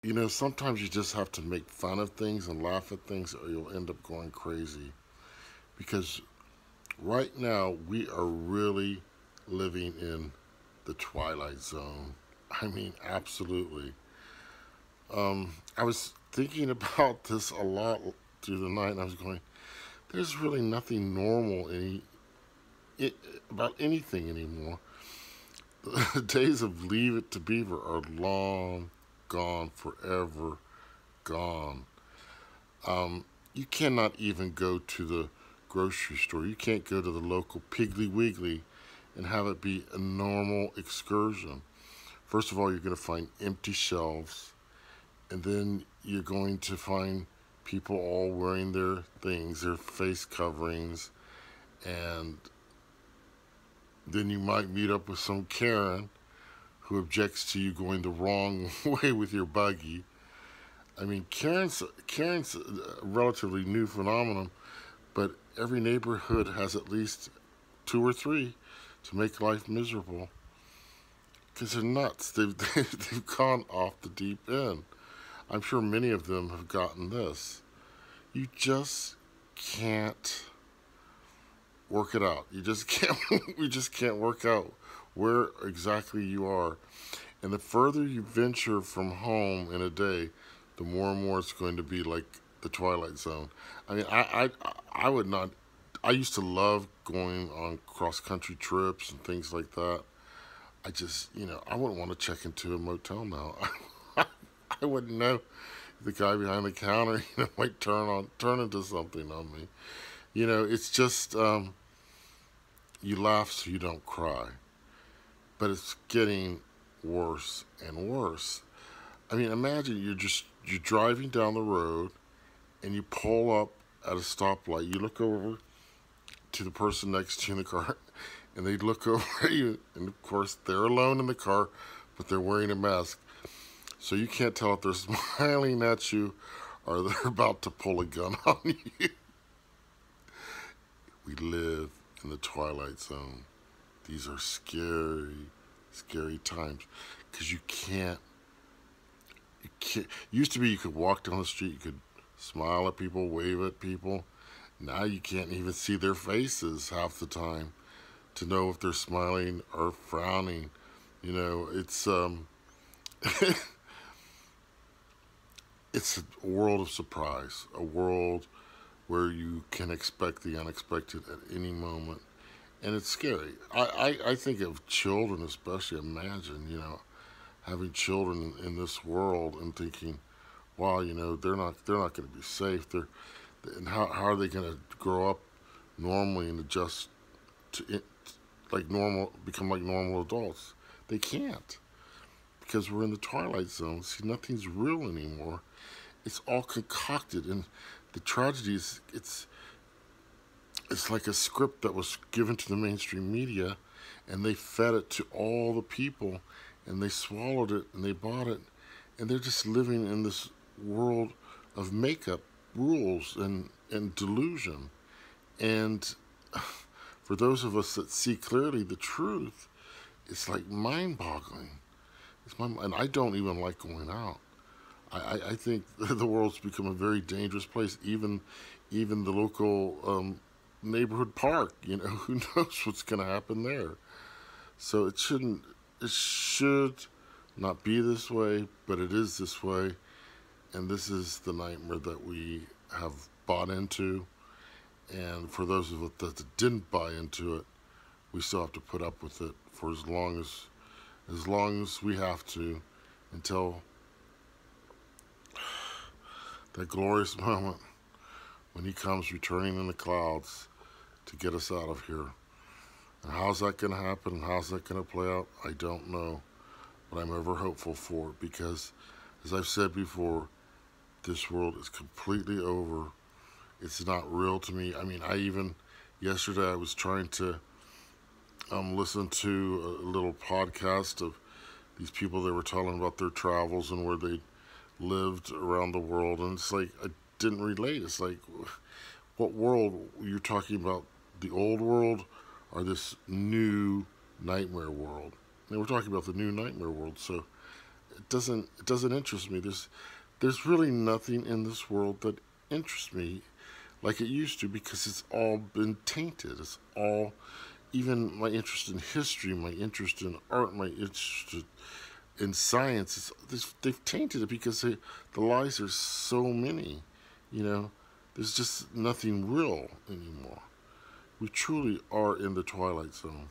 You know, sometimes you just have to make fun of things and laugh at things, or you'll end up going crazy. Because right now, we are really living in the Twilight Zone. I mean, absolutely. I was thinking about this a lot through the night, and I was going, there's really nothing normal it, about anything anymore. The days of Leave It to Beaver are long gone, forever gone. You cannot even go to the grocery store. You can't go to the local Piggly Wiggly and have it be a normal excursion. First of all, you're going to find empty shelves, and then you're going to find people all wearing their things, their face coverings, and then you might meet up with some Karen who objects to you going the wrong way with your buggy. I mean, Karen's a relatively new phenomenon, but every neighborhood has at least two or three to make life miserable because they're nuts. They've gone off the deep end. I'm sure many of them have gotten this. You just can't work it out. You just can't. We just can't work out where exactly you are. And the further you venture from home in a day, the more and more it's going to be like the Twilight Zone. I mean, I would not. I used to love going on cross country trips and things like that. I just, I wouldn't want to check into a motel now. I wouldn't know the guy behind the counter, might turn into something on me. It's just you laugh so you don't cry, but it's getting worse and worse. I mean, imagine you're driving down the road and you pull up at a stoplight. You look over to the person next to you in the car, and they look over at you, and of course they're alone in the car, but they're wearing a mask, so you can't tell if they're smiling at you or they're about to pull a gun on you. We live in the Twilight Zone. These are scary, scary times because you can't. Used to be you could walk down the street, you could smile at people, wave at people. Now you can't even see their faces half the time to know if they're smiling or frowning. It's it's a world of surprise, a world where you can expect the unexpected at any moment, and it's scary. I think of children, especially. Imagine, having children in this world and thinking, wow, they're not going to be safe. And how are they going to grow up normally and adjust to it, like normal, become like normal adults? They can't, because we're in the Twilight Zone. See, nothing's real anymore. It's all concocted, and the tragedy is it's like a script that was given to the mainstream media, and they fed it to all the people, and they swallowed it and they bought it, and they're just living in this world of makeup rules and delusion. And for those of us that see clearly the truth, it's like mind-boggling. And I don't even like going out. I think the world's become a very dangerous place. Even the local neighborhood park. Who knows what's going to happen there? So it shouldn't. It should not be this way, but it is this way, and this is the nightmare that we have bought into. And for those of us that didn't buy into it, we still have to put up with it for as long as we have to, until that glorious moment when he comes returning in the clouds to get us out of here. And how's that going to happen and how's that going to play out? I don't know, but I'm ever hopeful for it because, as I've said before, this world is completely over. It's not real to me. I mean, yesterday I was trying to listen to a little podcast of these people that were telling about their travels and where they lived around the world, and it's like I didn't relate. It's like, what world you're talking about? The old world or this new nightmare world? And we're talking about the new nightmare world. So it doesn't interest me. There's really nothing in this world that interests me like it used to, because it's all been tainted. It's all, even my interest in history, my interest in art, my interest in science, they've tainted it because the lies are so many. You know, there's just nothing real anymore. We truly are in the Twilight Zone.